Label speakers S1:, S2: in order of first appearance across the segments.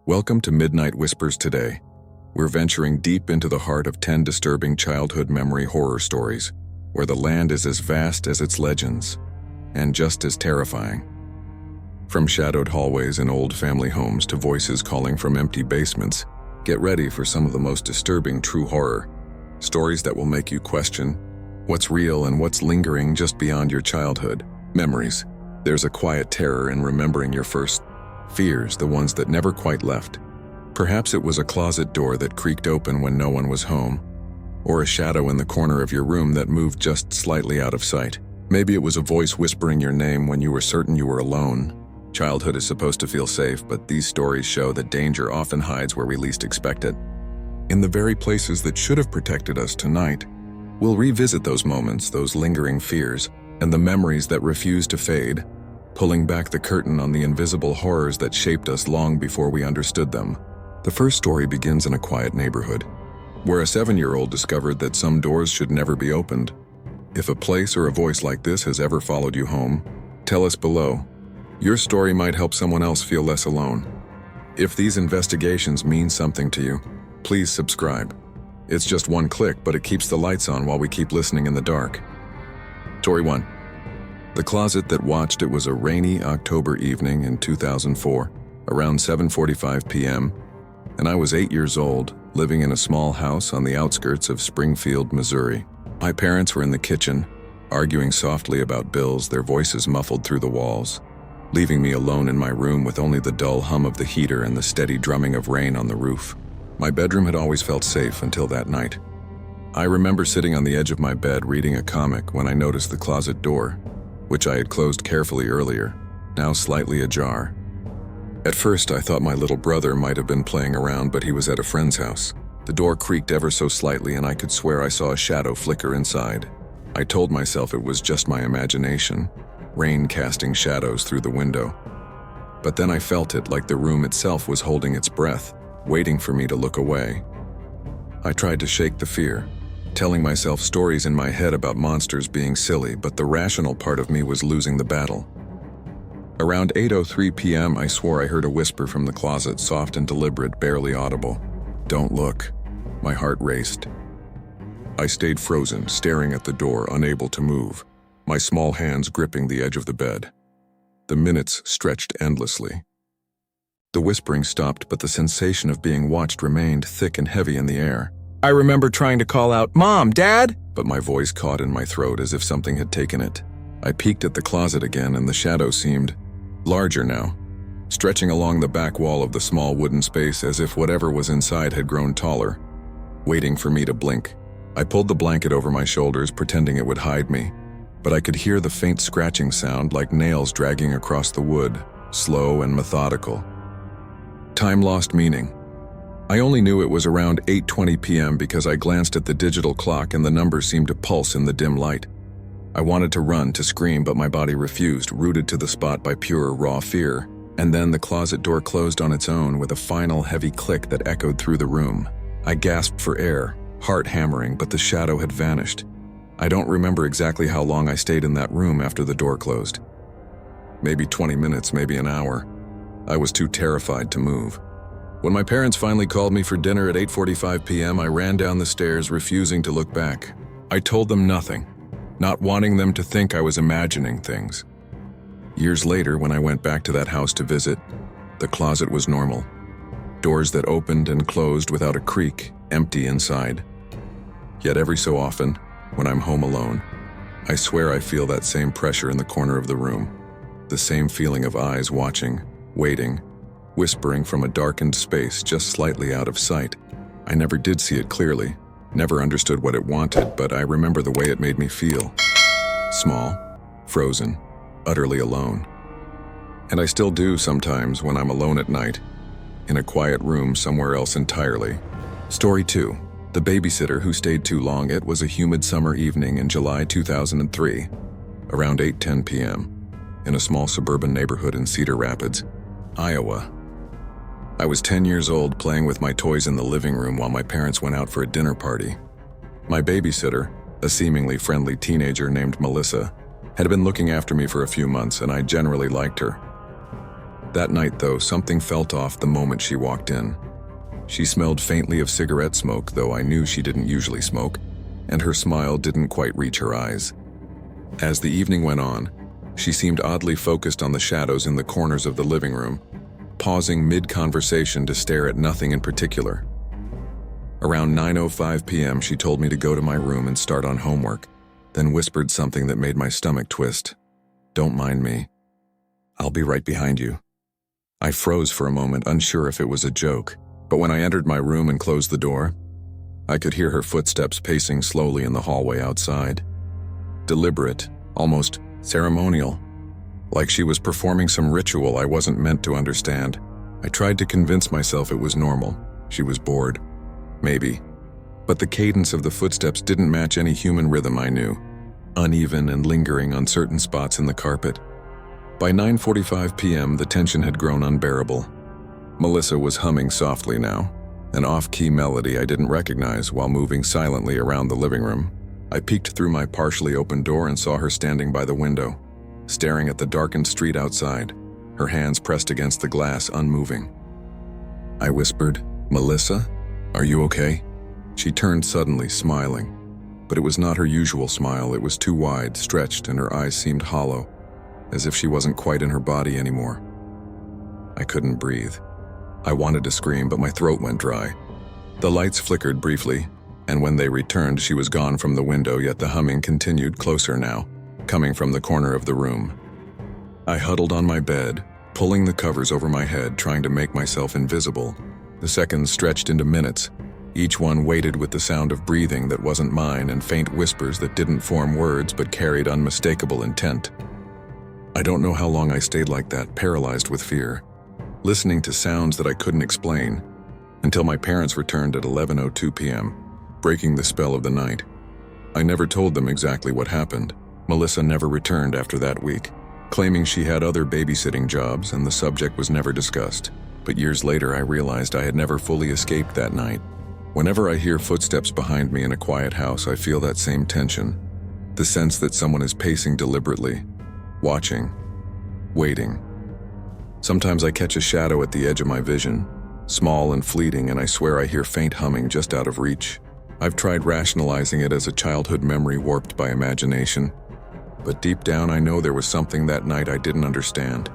S1: Welcome to Midnight Whispers today. We're venturing deep into the heart of 10 disturbing childhood memory horror stories, where the land is as vast as its legends, and just as terrifying. From shadowed hallways in old family homes to voices calling from empty basements, get ready for some of the most disturbing true horror. Stories that will make you question what's real and what's lingering just beyond your childhood memories. There's a quiet terror in remembering your first fears, the ones that never quite left. Perhaps it was a closet door that creaked open when no one was home, or a shadow in the corner of your room that moved just slightly out of sight. Maybe it was a voice whispering your name when you were certain you were alone. Childhood is supposed to feel safe, but these stories show that danger often hides where we least expect it. In the very places that should have protected us tonight, we'll revisit those moments, those lingering fears, and the memories that refuse to fade, pulling back the curtain on the invisible horrors that shaped us long before we understood them. The first story begins in a quiet neighborhood, where a 7-year-old discovered that some doors should never be opened. If a place or a voice like this has ever followed you home, tell us below. Your story might help someone else feel less alone. If these investigations mean something to you, please subscribe. It's just one click, but it keeps the lights on while we keep listening in the dark. Story 1. The Closet That Watched. It was a rainy October evening in 2004, around 7:45 p.m., and I was 8 years old, living in a small house on the outskirts of Springfield, Missouri. My parents were in the kitchen, arguing softly about bills, their voices muffled through the walls, leaving me alone in my room with only the dull hum of the heater and the steady drumming of rain on the roof. My bedroom had always felt safe until that night. I remember sitting on the edge of my bed reading a comic when I noticed the closet door, which I had closed carefully earlier, now slightly ajar. At first, I thought my little brother might have been playing around, but he was at a friend's house. The door creaked ever so slightly, and I could swear I saw a shadow flicker inside. I told myself it was just my imagination, rain casting shadows through the window. But then I felt it, like the room itself was holding its breath, waiting for me to look away. I tried to shake the fear, telling myself stories in my head about monsters being silly, but the rational part of me was losing the battle. Around 8:03 p.m., I swore I heard a whisper from the closet, soft and deliberate, barely audible. "Don't look." My heart raced. I stayed frozen, staring at the door, unable to move, my small hands gripping the edge of the bed. The minutes stretched endlessly. The whispering stopped, but the sensation of being watched remained thick and heavy in the air. I remember trying to call out, "Mom, Dad!" but my voice caught in my throat as if something had taken it. I peeked at the closet again, and the shadow seemed larger now, stretching along the back wall of the small wooden space as if whatever was inside had grown taller, waiting for me to blink. I pulled the blanket over my shoulders, pretending it would hide me, but I could hear the faint scratching sound, like nails dragging across the wood, slow and methodical. Time lost meaning. I only knew it was around 8:20 p.m. because I glanced at the digital clock and the numbers seemed to pulse in the dim light. I wanted to run, to scream, but my body refused, rooted to the spot by pure, raw fear. And then the closet door closed on its own with a final heavy click that echoed through the room. I gasped for air, heart hammering, but the shadow had vanished. I don't remember exactly how long I stayed in that room after the door closed. Maybe 20 minutes, maybe an hour. I was too terrified to move. When my parents finally called me for dinner at 8:45 p.m., I ran down the stairs, refusing to look back. I told them nothing, not wanting them to think I was imagining things. Years later, when I went back to that house to visit, the closet was normal. Doors that opened and closed without a creak, empty inside. Yet every so often, when I'm home alone, I swear I feel that same pressure in the corner of the room, the same feeling of eyes watching, waiting, whispering from a darkened space just slightly out of sight. I never did see it clearly, never understood what it wanted, but I remember the way it made me feel. Small, frozen, utterly alone. And I still do sometimes when I'm alone at night, in a quiet room somewhere else entirely. Story 2. The Babysitter Who Stayed Too Long. It was a humid summer evening in July 2003, around 8:10 p.m., in a small suburban neighborhood in Cedar Rapids, Iowa. I was 10 years old, playing with my toys in the living room while my parents went out for a dinner party. My babysitter, a seemingly friendly teenager named Melissa, had been looking after me for a few months, and I generally liked her. That night, though, something felt off the moment she walked in. She smelled faintly of cigarette smoke, though I knew she didn't usually smoke, and her smile didn't quite reach her eyes. As the evening went on, she seemed oddly focused on the shadows in the corners of the living room, pausing mid-conversation to stare at nothing in particular. Around 9:05 p.m., she told me to go to my room and start on homework, then whispered something that made my stomach twist. "Don't mind me. I'll be right behind you." I froze for a moment, unsure if it was a joke, but when I entered my room and closed the door, I could hear her footsteps pacing slowly in the hallway outside. Deliberate, almost ceremonial, like she was performing some ritual I wasn't meant to understand. I tried to convince myself it was normal. She was bored. Maybe. But the cadence of the footsteps didn't match any human rhythm I knew, uneven and lingering on certain spots in the carpet. By 9:45 p.m., the tension had grown unbearable. Melissa was humming softly now, an off-key melody I didn't recognize while moving silently around the living room. I peeked through my partially open door and saw her standing by the window, staring at the darkened street outside, her hands pressed against the glass, unmoving. I whispered, "Melissa, are you okay?" She turned suddenly, smiling. But it was not her usual smile. It was too wide, stretched, and her eyes seemed hollow, as if she wasn't quite in her body anymore. I couldn't breathe. I wanted to scream, but my throat went dry. The lights flickered briefly, and when they returned, she was gone from the window, yet the humming continued, closer now, coming from the corner of the room. I huddled on my bed, pulling the covers over my head, trying to make myself invisible. The seconds stretched into minutes, each one weighted with the sound of breathing that wasn't mine and faint whispers that didn't form words but carried unmistakable intent. I don't know how long I stayed like that, paralyzed with fear, listening to sounds that I couldn't explain, until my parents returned at 11:02 p.m., breaking the spell of the night. I never told them exactly what happened. Melissa never returned after that week, claiming she had other babysitting jobs, and the subject was never discussed. But years later, I realized I had never fully escaped that night. Whenever I hear footsteps behind me in a quiet house, I feel that same tension, the sense that someone is pacing deliberately, watching, waiting. Sometimes I catch a shadow at the edge of my vision, small and fleeting, and I swear I hear faint humming just out of reach. I've tried rationalizing it as a childhood memory warped by imagination, but deep down I know there was something that night I didn't understand.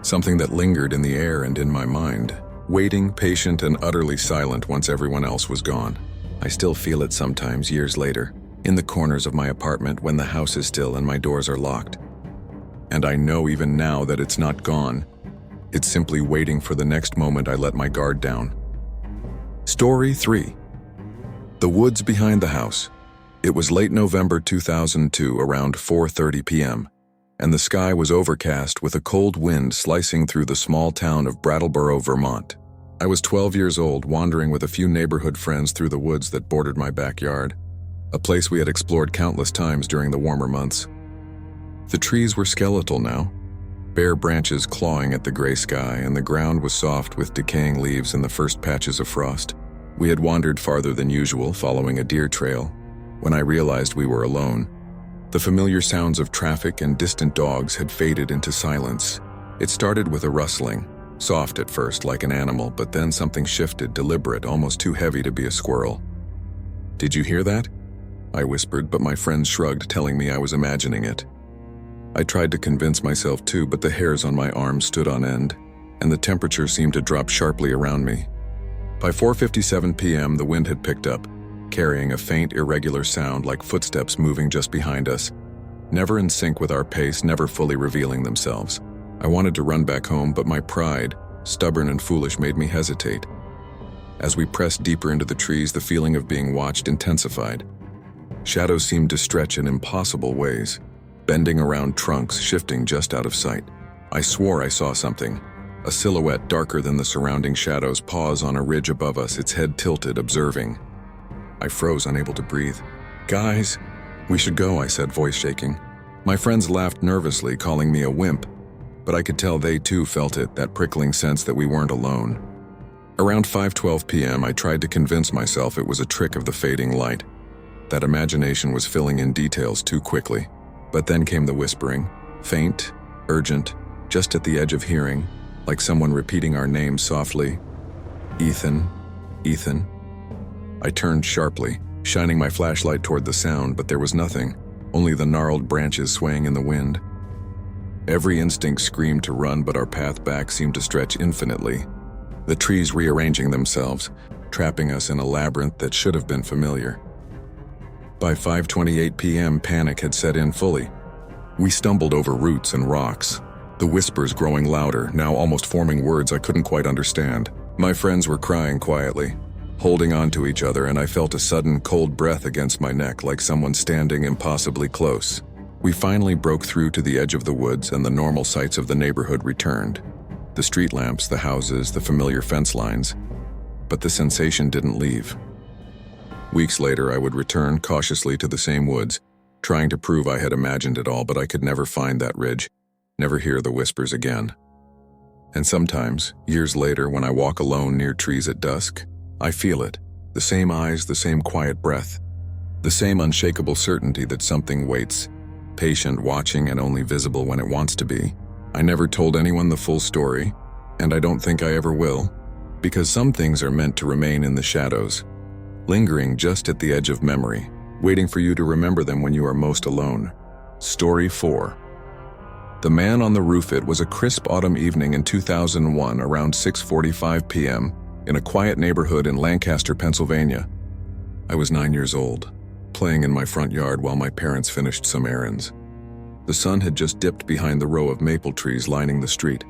S1: Something that lingered in the air and in my mind, waiting, patient, and utterly silent once everyone else was gone. I still feel it sometimes, years later, in the corners of my apartment when the house is still and my doors are locked. And I know even now that it's not gone. It's simply waiting for the next moment I let my guard down. Story 3. The woods behind the house. It was late November 2002, around 4:30 p.m., and the sky was overcast with a cold wind slicing through the small town of Brattleboro, Vermont. I was 12 years old, wandering with a few neighborhood friends through the woods that bordered my backyard, a place we had explored countless times during the warmer months. The trees were skeletal now, bare branches clawing at the gray sky, and the ground was soft with decaying leaves and the first patches of frost. We had wandered farther than usual, following a deer trail, when I realized we were alone. The familiar sounds of traffic and distant dogs had faded into silence. It started with a rustling, soft at first like an animal, but then something shifted, deliberate, almost too heavy to be a squirrel. "Did you hear that?" I whispered, but my friends shrugged, telling me I was imagining it. I tried to convince myself too, but the hairs on my arms stood on end, and the temperature seemed to drop sharply around me. By 4:57 p.m., the wind had picked up, carrying a faint, irregular sound like footsteps moving just behind us, never in sync with our pace, never fully revealing themselves. I wanted to run back home, but my pride, stubborn and foolish, made me hesitate. As we pressed deeper into the trees, the feeling of being watched intensified. Shadows seemed to stretch in impossible ways, bending around trunks, shifting just out of sight. I swore I saw something, a silhouette darker than the surrounding shadows, pause on a ridge above us, its head tilted, observing. I froze, unable to breathe. "Guys, we should go," I said, voice shaking. My friends laughed nervously, calling me a wimp, but I could tell they too felt it, that prickling sense that we weren't alone. Around 5:12 p.m., I tried to convince myself it was a trick of the fading light, that imagination was filling in details too quickly. But then came the whispering, faint, urgent, just at the edge of hearing. like someone repeating our names softly. Ethan, Ethan. I turned sharply, shining my flashlight toward the sound, but there was nothing, only the gnarled branches swaying in the wind. Every instinct screamed to run, but our path back seemed to stretch infinitely, the trees rearranging themselves, trapping us in a labyrinth that should have been familiar. By 5:28 p.m., panic had set in fully. We stumbled over roots and rocks, the whispers growing louder, now almost forming words I couldn't quite understand. My friends were crying quietly, holding on to each other, and I felt a sudden cold breath against my neck, like someone standing impossibly close. We finally broke through to the edge of the woods, and the normal sights of the neighborhood returned. The street lamps, the houses, the familiar fence lines. But the sensation didn't leave. Weeks later, I would return cautiously to the same woods, trying to prove I had imagined it all, but I could never find that ridge, never hear the whispers again. And sometimes, years later, when I walk alone near trees at dusk, I feel it. The same eyes, the same quiet breath, the same unshakable certainty that something waits, patient, watching, and only visible when it wants to be. I never told anyone the full story, and I don't think I ever will, because some things are meant to remain in the shadows, lingering just at the edge of memory, waiting for you to remember them when you are most alone. Story 4. The Man on the Roof. It was a crisp autumn evening in 2001, around 6:45 p.m., in a quiet neighborhood in Lancaster, Pennsylvania. I was 9 years old, playing in my front yard while my parents finished some errands. The sun had just dipped behind the row of maple trees lining the street,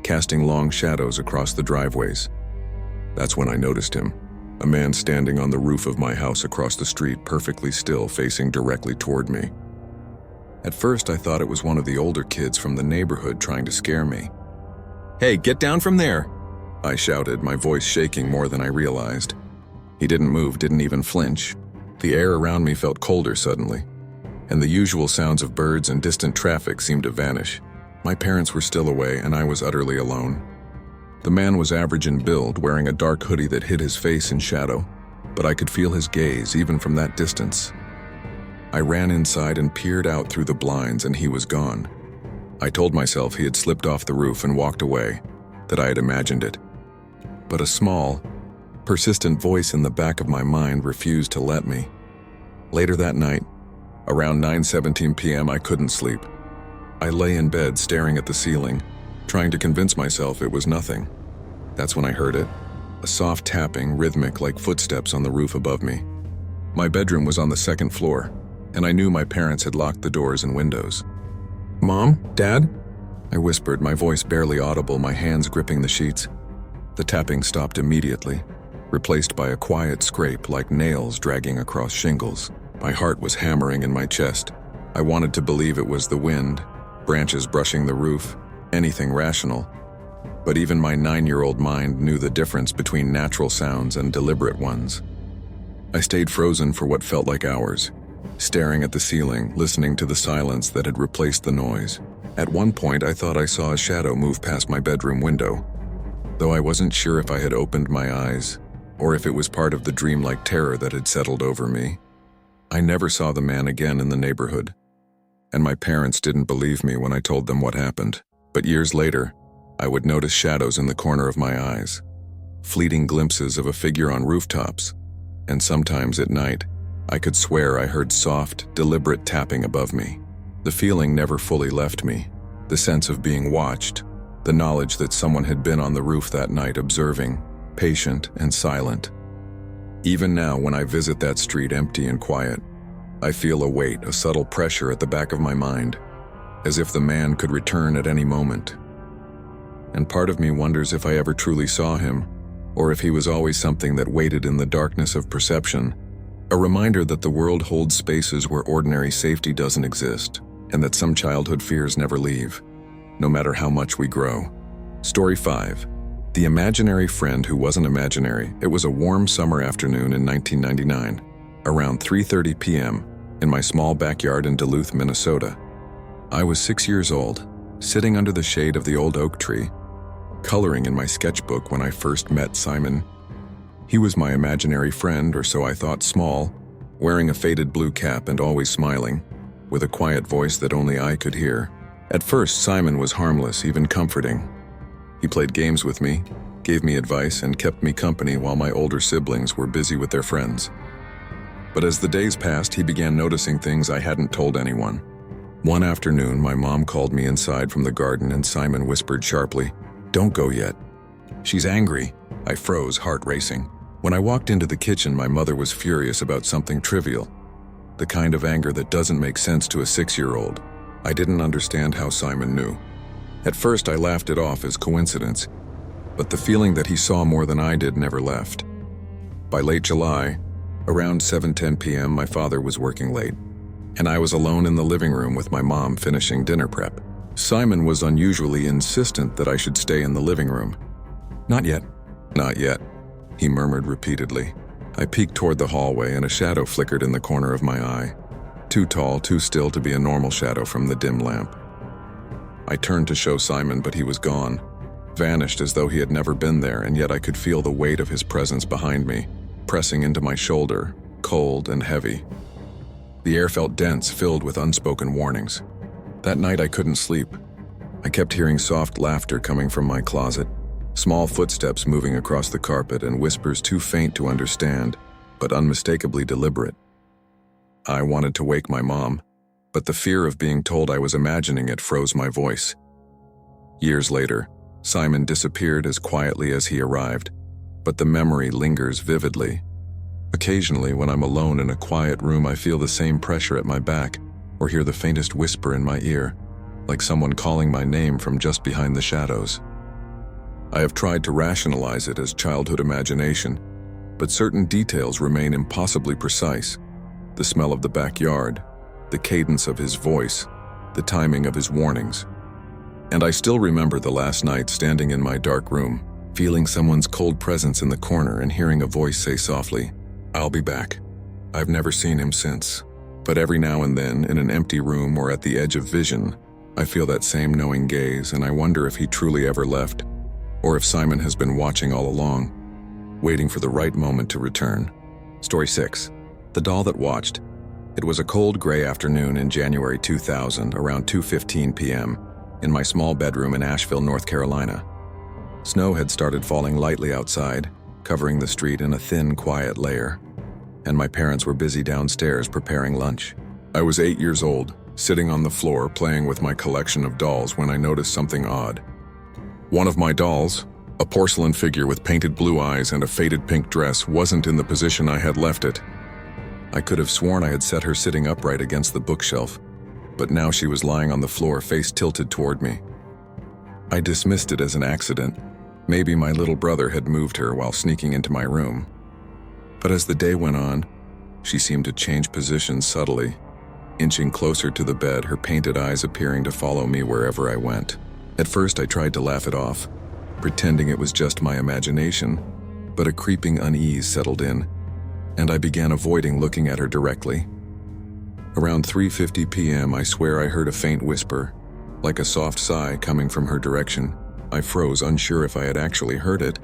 S1: casting long shadows across the driveways. That's when I noticed him, a man standing on the roof of my house across the street, perfectly still, facing directly toward me. At first, I thought it was one of the older kids from the neighborhood trying to scare me. "Hey, get down from there!" I shouted, my voice shaking more than I realized. He didn't move, didn't even flinch. The air around me felt colder suddenly, and the usual sounds of birds and distant traffic seemed to vanish. My parents were still away, and I was utterly alone. The man was average in build, wearing a dark hoodie that hid his face in shadow, but I could feel his gaze even from that distance. I ran inside and peered out through the blinds, and he was gone. I told myself he had slipped off the roof and walked away, that I had imagined it. But a small, persistent voice in the back of my mind refused to let me. Later that night, around 9:17 p.m., I couldn't sleep. I lay in bed staring at the ceiling, trying to convince myself it was nothing. That's when I heard it, a soft tapping, rhythmic like footsteps on the roof above me. My bedroom was on the second floor, and I knew my parents had locked the doors and windows. "Mom? Dad?" I whispered, my voice barely audible, my hands gripping the sheets. The tapping stopped immediately, replaced by a quiet scrape like nails dragging across shingles. My heart was hammering in my chest. I wanted to believe it was the wind, branches brushing the roof, anything rational. But even my 9-year-old mind knew the difference between natural sounds and deliberate ones. I stayed frozen for what felt like hours, staring at the ceiling, listening to the silence that had replaced the noise. At one point, I thought I saw a shadow move past my bedroom window, though I wasn't sure if I had opened my eyes or if it was part of the dreamlike terror that had settled over me. I never saw the man again in the neighborhood, and my parents didn't believe me when I told them what happened. But years later, I would notice shadows in the corner of my eyes, fleeting glimpses of a figure on rooftops, and sometimes at night, I could swear I heard soft, deliberate tapping above me. The feeling never fully left me, the sense of being watched, the knowledge that someone had been on the roof that night observing, patient and silent. Even now, when I visit that street empty and quiet, I feel a weight, a subtle pressure at the back of my mind, as if the man could return at any moment. And part of me wonders if I ever truly saw him, or if he was always something that waited in the darkness of perception, a reminder that the world holds spaces where ordinary safety doesn't exist, and that some childhood fears never leave, no matter how much we grow. Story 5. The Imaginary Friend Who Wasn't Imaginary. It was a warm summer afternoon in 1999, around 3:30 p.m., in my small backyard in Duluth, Minnesota. I was 6 years old, sitting under the shade of the old oak tree, coloring in my sketchbook when I first met Simon. He was my imaginary friend, or so I thought, small, wearing a faded blue cap and always smiling, with a quiet voice that only I could hear. At first, Simon was harmless, even comforting. He played games with me, gave me advice, and kept me company while my older siblings were busy with their friends. But as the days passed, he began noticing things I hadn't told anyone. One afternoon, my mom called me inside from the garden and Simon whispered sharply, "Don't go yet. She's angry." I froze, heart racing. When I walked into the kitchen, my mother was furious about something trivial, the kind of anger that doesn't make sense to a 6-year-old. I didn't understand how Simon knew. At first, I laughed it off as coincidence, but the feeling that he saw more than I did never left. By late July, around 7:10 p.m., my father was working late, and I was alone in the living room with my mom finishing dinner prep. Simon was unusually insistent that I should stay in the living room. "Not yet, not yet," he murmured repeatedly. I peeked toward the hallway and a shadow flickered in the corner of my eye. Too tall, too still to be a normal shadow from the dim lamp. I turned to show Simon, but he was gone, vanished as though he had never been there, and yet I could feel the weight of his presence behind me, pressing into my shoulder, cold and heavy. The air felt dense, filled with unspoken warnings. That night I couldn't sleep. I kept hearing soft laughter coming from my closet, small footsteps moving across the carpet, and whispers too faint to understand, but unmistakably deliberate. I wanted to wake my mom, but the fear of being told I was imagining it froze my voice. Years later, Simon disappeared as quietly as he arrived, but the memory lingers vividly. Occasionally, when I'm alone in a quiet room, I feel the same pressure at my back or hear the faintest whisper in my ear, like someone calling my name from just behind the shadows. I have tried to rationalize it as childhood imagination, but certain details remain impossibly precise. The smell of the backyard, the cadence of his voice, the timing of his warnings. And I still remember the last night standing in my dark room, feeling someone's cold presence in the corner and hearing a voice say softly, "I'll be back." I've never seen him since, but every now and then, in an empty room or at the edge of vision, I feel that same knowing gaze, and I wonder if he truly ever left, or if Simon has been watching all along, waiting for the right moment to return. Story 6. The Doll That Watched. It was a cold, gray afternoon in January 2000, around 2:15 p.m., in my small bedroom in Asheville, North Carolina. Snow had started falling lightly outside, covering the street in a thin, quiet layer, and my parents were busy downstairs preparing lunch. I was 8 years old, sitting on the floor playing with my collection of dolls when I noticed something odd. One of my dolls, a porcelain figure with painted blue eyes and a faded pink dress, wasn't in the position I had left it. I could have sworn I had set her sitting upright against the bookshelf, but now she was lying on the floor, face tilted toward me. I dismissed it as an accident. Maybe my little brother had moved her while sneaking into my room. But as the day went on, she seemed to change positions subtly, inching closer to the bed, her painted eyes appearing to follow me wherever I went. At first I tried to laugh it off, pretending it was just my imagination, but a creeping unease settled in, and I began avoiding looking at her directly. Around 3:50 p.m., I swear I heard a faint whisper, like a soft sigh coming from her direction. I froze, unsure if I had actually heard it,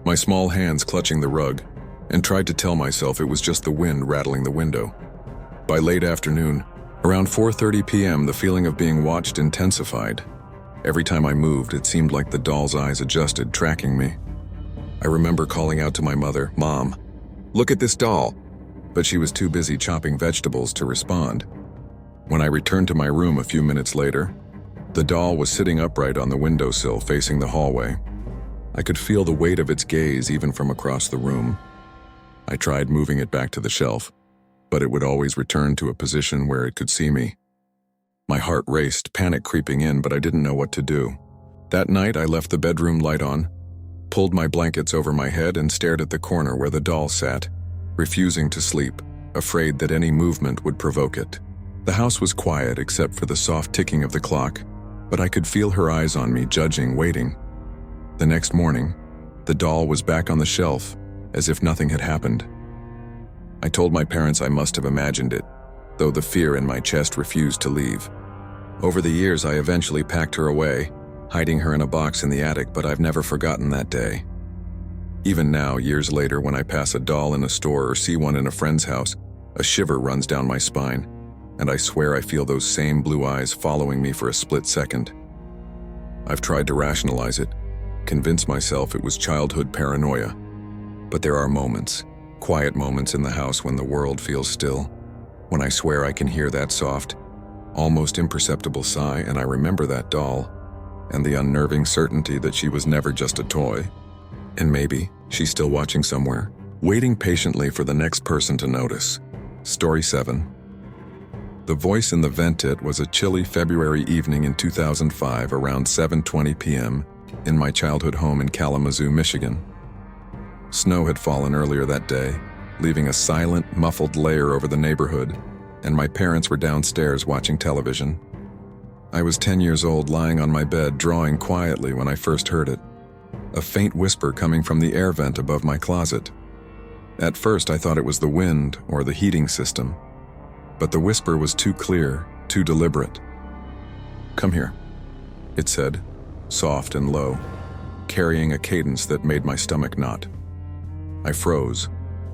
S1: my small hands clutching the rug, and tried to tell myself it was just the wind rattling the window. By late afternoon, around 4:30 p.m., the feeling of being watched intensified. Every time I moved, it seemed like the doll's eyes adjusted, tracking me. I remember calling out to my mother, "Mom, look at this doll," but she was too busy chopping vegetables to respond. When I returned to my room a few minutes later, the doll was sitting upright on the windowsill facing the hallway. I could feel the weight of its gaze even from across the room. I tried moving it back to the shelf, but it would always return to a position where it could see me. My heart raced, panic creeping in, but I didn't know what to do. That night, I left the bedroom light on, pulled my blankets over my head, and stared at the corner where the doll sat, refusing to sleep, afraid that any movement would provoke it. The house was quiet except for the soft ticking of the clock, but I could feel her eyes on me, judging, waiting. The next morning, the doll was back on the shelf, as if nothing had happened. I told my parents I must have imagined it, though the fear in my chest refused to leave. Over the years, I eventually packed her away, hiding her in a box in the attic, but I've never forgotten that day. Even now, years later, when I pass a doll in a store or see one in a friend's house, a shiver runs down my spine, and I swear I feel those same blue eyes following me for a split second. I've tried to rationalize it, convince myself it was childhood paranoia. But there are moments, quiet moments in the house when the world feels still, when I swear I can hear that soft, almost imperceptible sigh, and I remember that doll, and the unnerving certainty that she was never just a toy. And maybe she's still watching somewhere, waiting patiently for the next person to notice. Story 7. The voice in the vent. It was a chilly February evening in 2005 around 7:20 p.m. in my childhood home in Kalamazoo, Michigan. Snow had fallen earlier that day, leaving a silent, muffled layer over the neighborhood, and my parents were downstairs watching television. I was 10 years old, lying on my bed, drawing quietly when I first heard it. A faint whisper coming from the air vent above my closet. At first, I thought it was the wind or the heating system, but the whisper was too clear, too deliberate. "Come here," it said, soft and low, carrying a cadence that made my stomach knot. I froze,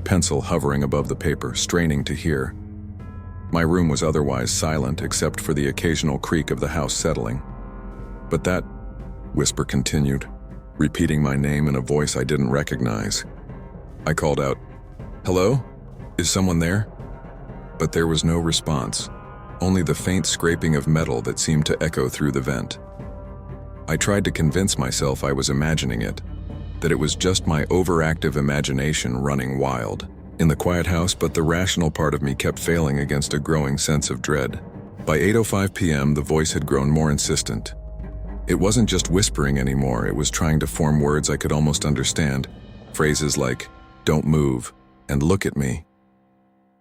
S1: pencil hovering above the paper, straining to hear. My room was otherwise silent except for the occasional creak of the house settling. But that whisper continued, repeating my name in a voice I didn't recognize. I called out, "Hello? Is someone there?" But there was no response, only the faint scraping of metal that seemed to echo through the vent. I tried to convince myself I was imagining it, that it was just my overactive imagination running wild in the quiet house, but the rational part of me kept failing against a growing sense of dread. By 8:05 p.m., the voice had grown more insistent. It wasn't just whispering anymore, it was trying to form words I could almost understand, phrases like, "Don't move," and "Look at me."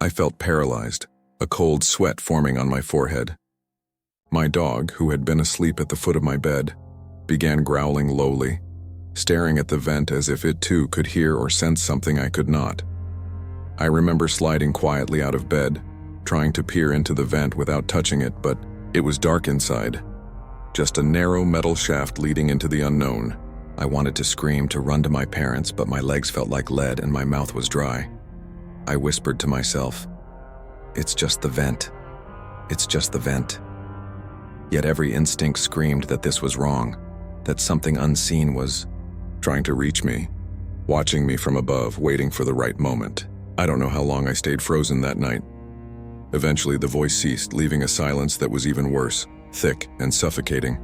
S1: I felt paralyzed, a cold sweat forming on my forehead. My dog, who had been asleep at the foot of my bed, began growling lowly, staring at the vent as if it too could hear or sense something I could not. I remember sliding quietly out of bed, trying to peer into the vent without touching it, but it was dark inside. Just a narrow metal shaft leading into the unknown. I wanted to scream, to run to my parents, but my legs felt like lead and my mouth was dry. I whispered to myself, "It's just the vent. It's just the vent." Yet every instinct screamed that this was wrong, that something unseen was trying to reach me, watching me from above, waiting for the right moment. I don't know how long I stayed frozen that night. Eventually, the voice ceased, leaving a silence that was even worse, thick and suffocating.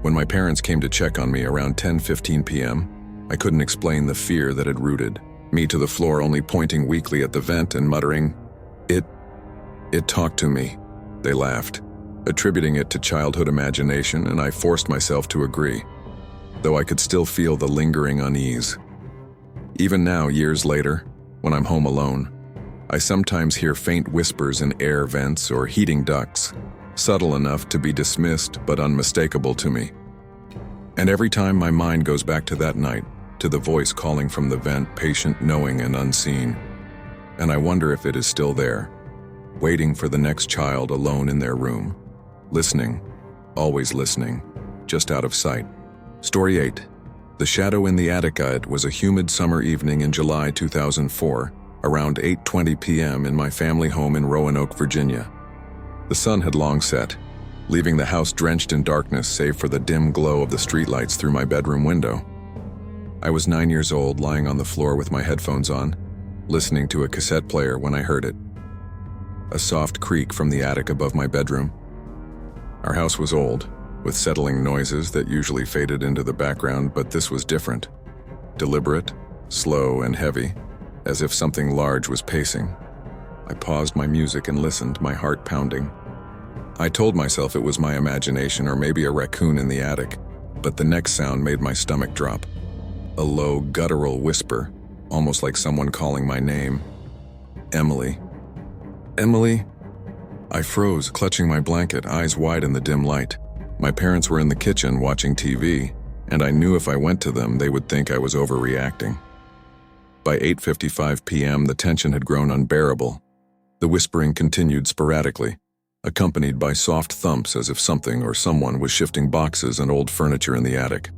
S1: When my parents came to check on me around 10:15 p.m., I couldn't explain the fear that had rooted me to the floor, only pointing weakly at the vent and muttering, It talked to me." They laughed, attributing it to childhood imagination, and I forced myself to agree, though I could still feel the lingering unease. Even now, years later, when I'm home alone, I sometimes hear faint whispers in air vents or heating ducts, subtle enough to be dismissed but unmistakable to me. And every time my mind goes back to that night, to the voice calling from the vent, patient, knowing, and unseen. And I wonder if it is still there, waiting for the next child alone in their room, listening, always listening, just out of sight. Story 8. The Shadow in the Attic. It was a humid summer evening in July 2004, around 8:20 p.m. in my family home in Roanoke, Virginia. The sun had long set, leaving the house drenched in darkness save for the dim glow of the streetlights through my bedroom window. I was 9 years old, lying on the floor with my headphones on, listening to a cassette player when I heard it. A soft creak from the attic above my bedroom. Our house was old, with settling noises that usually faded into the background, but this was different. Deliberate, slow, and heavy, as if something large was pacing. I paused my music and listened, my heart pounding. I told myself it was my imagination or maybe a raccoon in the attic, but the next sound made my stomach drop. A low, guttural whisper, almost like someone calling my name. "Emily. Emily?" I froze, clutching my blanket, eyes wide in the dim light. My parents were in the kitchen watching TV, and I knew if I went to them, they would think I was overreacting. By 8:55 p.m., the tension had grown unbearable. The whispering continued sporadically, accompanied by soft thumps as if something or someone was shifting boxes and old furniture in the attic.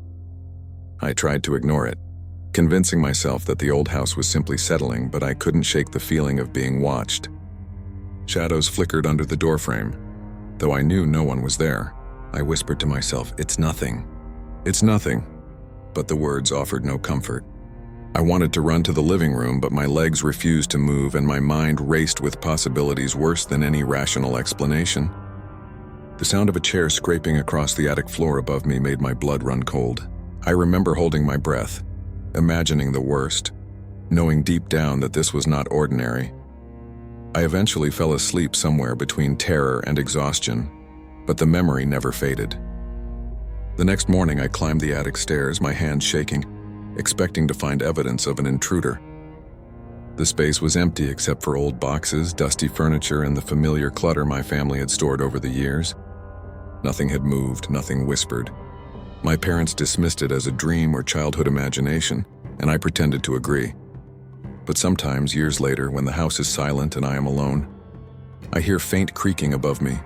S1: I tried to ignore it, convincing myself that the old house was simply settling, but I couldn't shake the feeling of being watched. Shadows flickered under the doorframe. Though I knew no one was there, I whispered to myself, "It's nothing. It's nothing." but the words offered no comfort. I wanted to run to the living room, but my legs refused to move and my mind raced with possibilities worse than any rational explanation. The sound of a chair scraping across the attic floor above me made my blood run cold. I remember holding my breath, imagining the worst, knowing deep down that this was not ordinary. I eventually fell asleep somewhere between terror and exhaustion, but the memory never faded. The next morning I climbed the attic stairs, my hands shaking, expecting to find evidence of an intruder. The space was empty except for old boxes, dusty furniture, and the familiar clutter my family had stored over the years. Nothing had moved, nothing whispered. My parents dismissed it as a dream or childhood imagination, and I pretended to agree. But sometimes, years later, when the house is silent and I am alone, I hear faint creaking above me,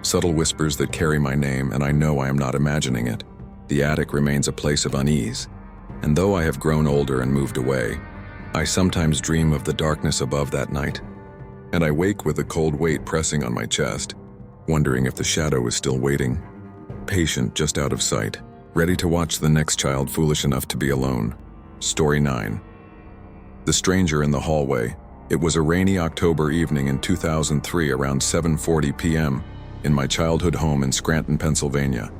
S1: subtle whispers that carry my name, and I know I am not imagining it. The attic remains a place of unease, and though I have grown older and moved away, I sometimes dream of the darkness above that night, and I wake with a cold weight pressing on my chest, wondering if the shadow is still waiting, patient just out of sight, ready to watch the next child foolish enough to be alone. Story 9. The Stranger in the Hallway. It was a rainy October evening in 2003 around 7:40 p.m. in my childhood home in Scranton, Pennsylvania.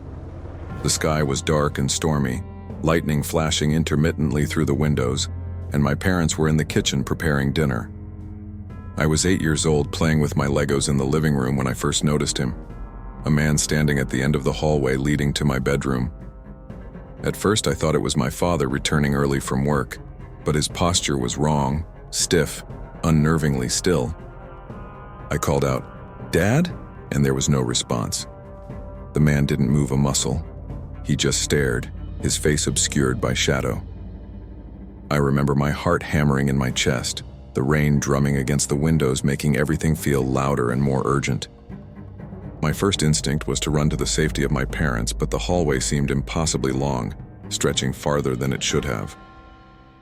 S1: The sky was dark and stormy, lightning flashing intermittently through the windows, and my parents were in the kitchen preparing dinner. I was 8 years old playing with my Legos in the living room when I first noticed him, a man standing at the end of the hallway leading to my bedroom. At first I thought it was my father returning early from work, but his posture was wrong, stiff, unnervingly still. I called out, "Dad?" and there was no response. The man didn't move a muscle. He just stared, his face obscured by shadow. I remember my heart hammering in my chest, the rain drumming against the windows making everything feel louder and more urgent. My first instinct was to run to the safety of my parents, but the hallway seemed impossibly long, stretching farther than it should have.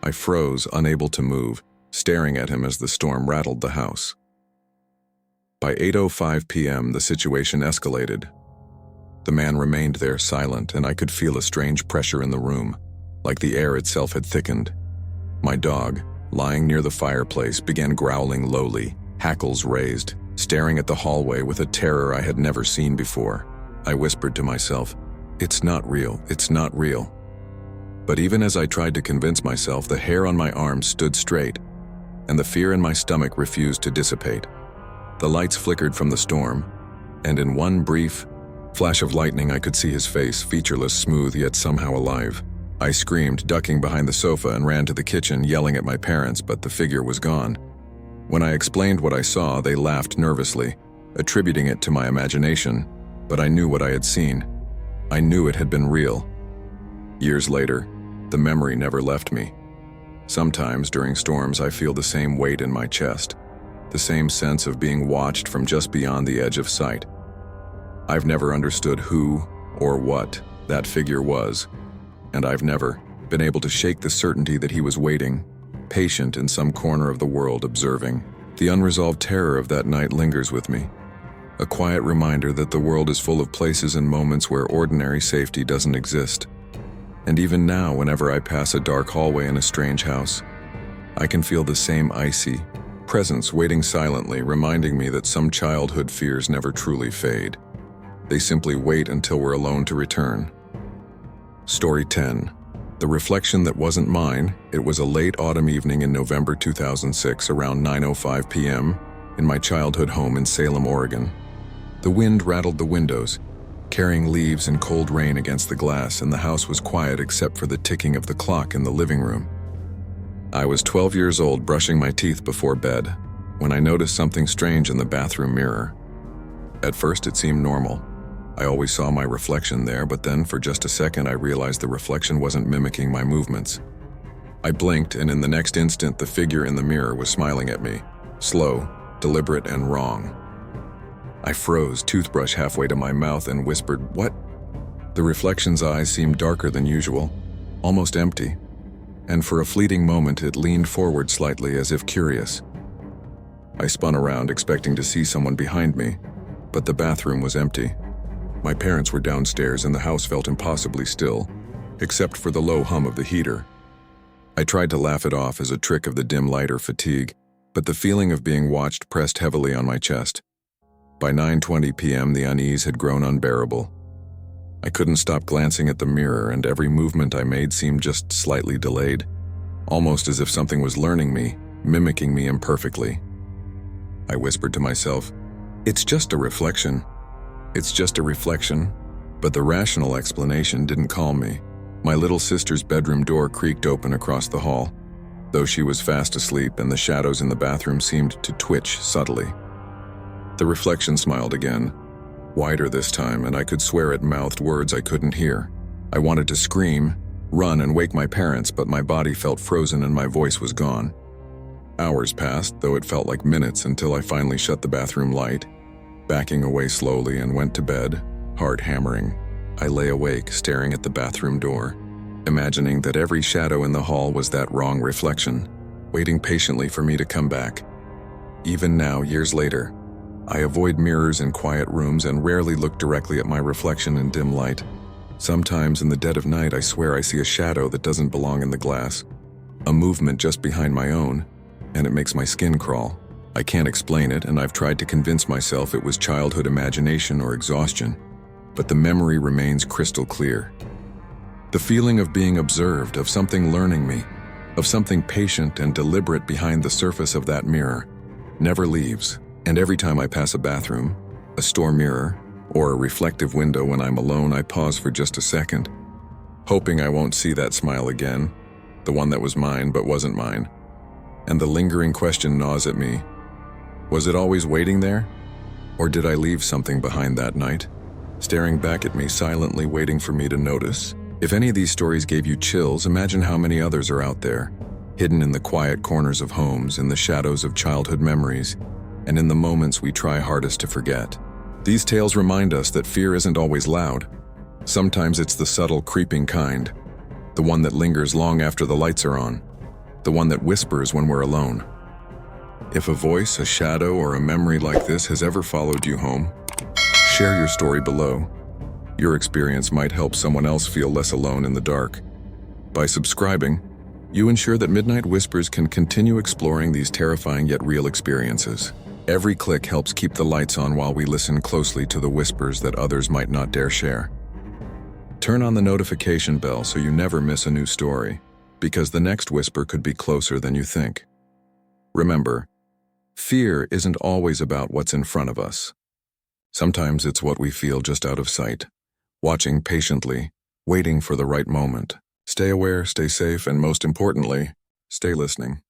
S1: I froze, unable to move, staring at him as the storm rattled the house. By 8:05 p.m., the situation escalated. The man remained there silent, and I could feel a strange pressure in the room, like the air itself had thickened. My dog, lying near the fireplace, began growling lowly, hackles raised, staring at the hallway with a terror I had never seen before. I whispered to myself, "It's not real, it's not real." But even as I tried to convince myself, the hair on my arms stood straight, and the fear in my stomach refused to dissipate. The lights flickered from the storm, and in one brief flash of lightning I could see his face, featureless, smooth, yet somehow alive. I screamed, ducking behind the sofa, and ran to the kitchen, yelling at my parents, but the figure was gone. When I explained what I saw, they laughed nervously, attributing it to my imagination, but I knew what I had seen. I knew it had been real. Years later, the memory never left me. Sometimes during storms I feel the same weight in my chest, the same sense of being watched from just beyond the edge of sight. I've never understood who or what that figure was, and I've never been able to shake the certainty that he was waiting, patient in some corner of the world, observing. The unresolved terror of that night lingers with me, a quiet reminder that the world is full of places and moments where ordinary safety doesn't exist. And even now, whenever I pass a dark hallway in a strange house, I can feel the same icy presence waiting silently, reminding me that some childhood fears never truly fade. They simply wait until we're alone to return. Story 10. The reflection that wasn't mine. It was a late autumn evening in November 2006, around 9:05 p.m., in my childhood home in Salem, Oregon. The wind rattled the windows, carrying leaves and cold rain against the glass, and the house was quiet except for the ticking of the clock in the living room. I was 12 years old, brushing my teeth before bed, when I noticed something strange in the bathroom mirror. At first it seemed normal. I always saw my reflection there, but then for just a second I realized the reflection wasn't mimicking my movements. I blinked, and in the next instant the figure in the mirror was smiling at me, slow, deliberate, and wrong. I froze, toothbrush halfway to my mouth, and whispered, "What?" The reflection's eyes seemed darker than usual, almost empty, and for a fleeting moment it leaned forward slightly as if curious. I spun around, expecting to see someone behind me, but the bathroom was empty. My parents were downstairs and the house felt impossibly still, except for the low hum of the heater. I tried to laugh it off as a trick of the dim light or fatigue, but the feeling of being watched pressed heavily on my chest. By 9:20 p.m., the unease had grown unbearable. I couldn't stop glancing at the mirror, and every movement I made seemed just slightly delayed, almost as if something was learning me, mimicking me imperfectly. I whispered to myself, "It's just a reflection. It's just a reflection." But the rational explanation didn't calm me. My little sister's bedroom door creaked open across the hall, though she was fast asleep and the shadows in the bathroom seemed to twitch subtly. The reflection smiled again, wider this time, and I could swear it mouthed words I couldn't hear. I wanted to scream, run, and wake my parents, but my body felt frozen and my voice was gone. Hours passed, though it felt like minutes, until I finally shut the bathroom light, backing away slowly, and went to bed, heart hammering. I lay awake, staring at the bathroom door, imagining that every shadow in the hall was that wrong reflection, waiting patiently for me to come back. Even now, years later, I avoid mirrors in quiet rooms and rarely look directly at my reflection in dim light. Sometimes in the dead of night, I swear I see a shadow that doesn't belong in the glass, a movement just behind my own, and it makes my skin crawl. I can't explain it, and I've tried to convince myself it was childhood imagination or exhaustion, but the memory remains crystal clear. The feeling of being observed, of something learning me, of something patient and deliberate behind the surface of that mirror, never leaves. And every time I pass a bathroom, a store mirror, or a reflective window when I'm alone, I pause for just a second, hoping I won't see that smile again, the one that was mine but wasn't mine. And the lingering question gnaws at me. Was it always waiting there? Or did I leave something behind that night, staring back at me silently, waiting for me to notice? If any of these stories gave you chills, imagine how many others are out there, hidden in the quiet corners of homes, in the shadows of childhood memories, and in the moments we try hardest to forget. These tales remind us that fear isn't always loud. Sometimes it's the subtle, creeping kind, the one that lingers long after the lights are on, the one that whispers when we're alone. If a voice, a shadow, or a memory like this has ever followed you home, share your story below. Your experience might help someone else feel less alone in the dark. By subscribing, you ensure that Midnight Whispers can continue exploring these terrifying yet real experiences. Every click helps keep the lights on while we listen closely to the whispers that others might not dare share. Turn on the notification bell so you never miss a new story, because the next whisper could be closer than you think. Remember, fear isn't always about what's in front of us. Sometimes it's what we feel just out of sight, watching patiently, waiting for the right moment. Stay aware, stay safe, and most importantly, stay listening.